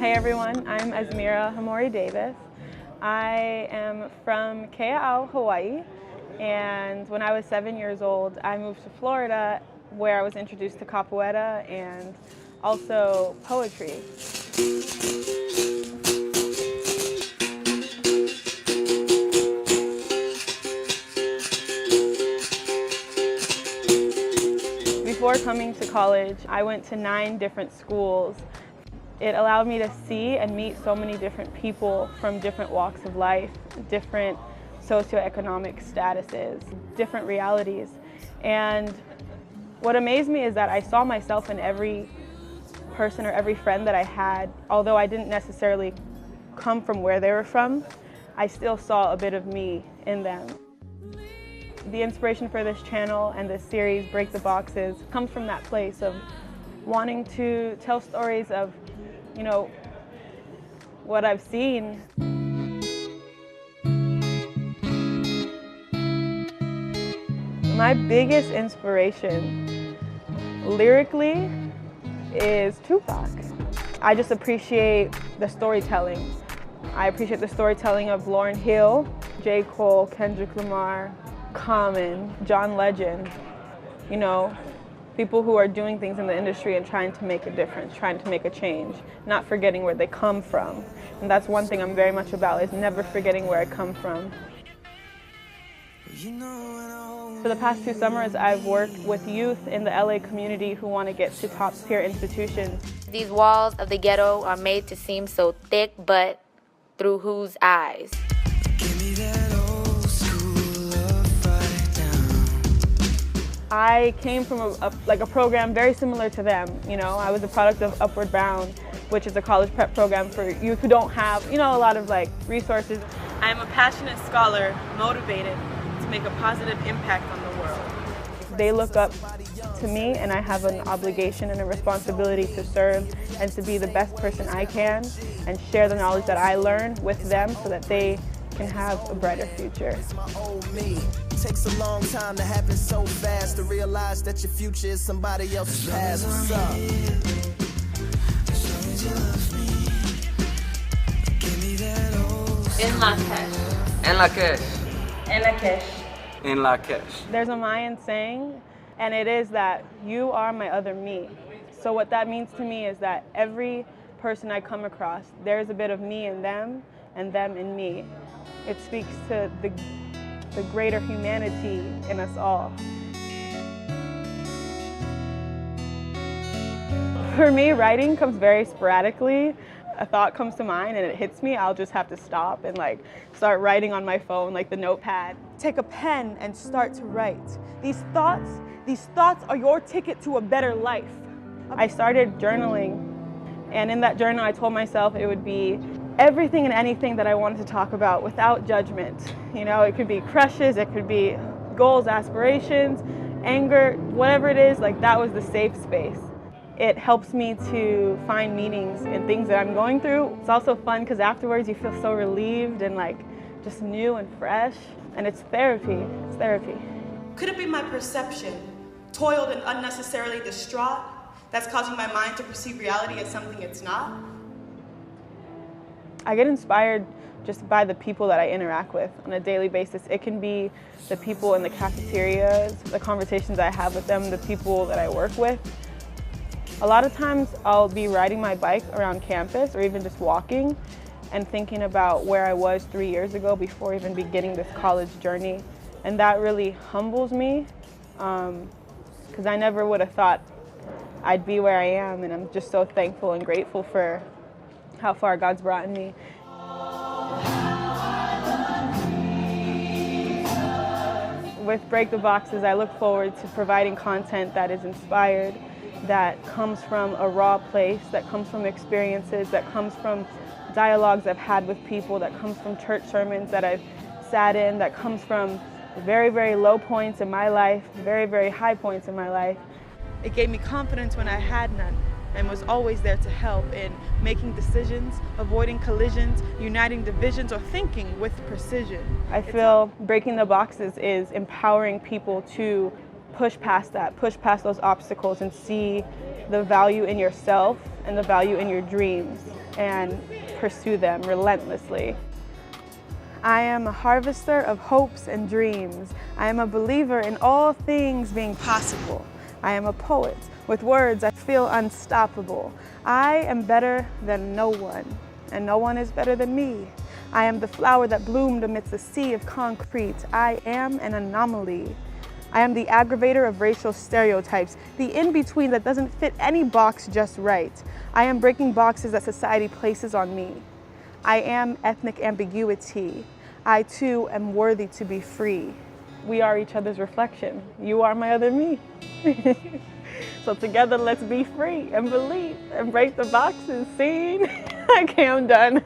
Hey everyone, I'm Azmera Hammouri-Davis. I am from Kea'au, Hawaii, and when I was 7 years old, I moved to Florida where I was introduced to capoeira and also poetry. Before coming to college, I went to 9 different schools. It allowed me to see and meet so many different people from different walks of life, different socioeconomic statuses, different realities. And what amazed me is that I saw myself in every person or every friend that I had. Although I didn't necessarily come from where they were from, I still saw a bit of me in them. The inspiration for this channel and this series, Break the Boxes, comes from that place of wanting to tell stories of, you know, what I've seen. My biggest inspiration, lyrically, is Tupac. I just appreciate the storytelling. I appreciate the storytelling of Lauryn Hill, J. Cole, Kendrick Lamar, Common, John Legend, you know, people who are doing things in the industry and trying to make a difference, trying to make a change, not forgetting where they come from. And that's one thing I'm very much about, is never forgetting where I come from. For the past 2 summers, I've worked with youth in the LA community who want to get to top-tier institutions. These walls of the ghetto are made to seem so thick, but through whose eyes? I came from a program very similar to them. You know, I was a product of Upward Bound, which is a college prep program for youth who don't have, you know, a lot of resources. I am a passionate scholar, motivated to make a positive impact on the world. They look up to me, and I have an obligation and a responsibility to serve and to be the best person I can and share the knowledge that I learned with them so that they can have a brighter future. Takes a long time to happen so fast to realize that your future is somebody else's past. What's up? In la cash. En la cash. En la cash. En la cash. There's a Mayan saying, and it is that you are my other me. So what that means to me is that every person I come across, there's a bit of me in them and them in me. It speaks to the greater humanity in us all. For me, writing comes very sporadically. A thought comes to mind and it hits me, I'll just have to stop and start writing on my phone, the notepad. Take a pen and start to write. These thoughts are your ticket to a better life. I started journaling, and in that journal I told myself it would be everything and anything that I wanted to talk about without judgment. You know, it could be crushes, it could be goals, aspirations, anger, whatever it is, that was the safe space. It helps me to find meanings in things that I'm going through. It's also fun because afterwards you feel so relieved and just new and fresh, and it's therapy. It's therapy. Could it be my perception, toiled and unnecessarily distraught, that's causing my mind to perceive reality as something it's not? I get inspired just by the people that I interact with on a daily basis. It can be the people in the cafeterias, the conversations I have with them, the people that I work with. A lot of times I'll be riding my bike around campus or even just walking and thinking about where I was 3 years ago before even beginning this college journey. And that really humbles me because I never would have thought I'd be where I am, and I'm just so thankful and grateful for how far God's brought me. With Break the Boxes, I look forward to providing content that is inspired, that comes from a raw place, that comes from experiences, that comes from dialogues I've had with people, that comes from church sermons that I've sat in, that comes from very, very low points in my life, very, very high points in my life. It gave me confidence when I had none, and was always there to help in making decisions, avoiding collisions, uniting divisions, or thinking with precision. I feel Breaking the Boxes is empowering people to push past that, push past those obstacles and see the value in yourself and the value in your dreams and pursue them relentlessly. I am a harvester of hopes and dreams. I am a believer in all things being possible. I am a poet. With words, I feel unstoppable. I am better than no one, and no one is better than me. I am the flower that bloomed amidst a sea of concrete. I am an anomaly. I am the aggravator of racial stereotypes, the in-between that doesn't fit any box just right. I am breaking boxes that society places on me. I am ethnic ambiguity. I too am worthy to be free. We are each other's reflection. You are my other me. So together, let's be free and believe and break the boxes, seen? Okay, I'm done.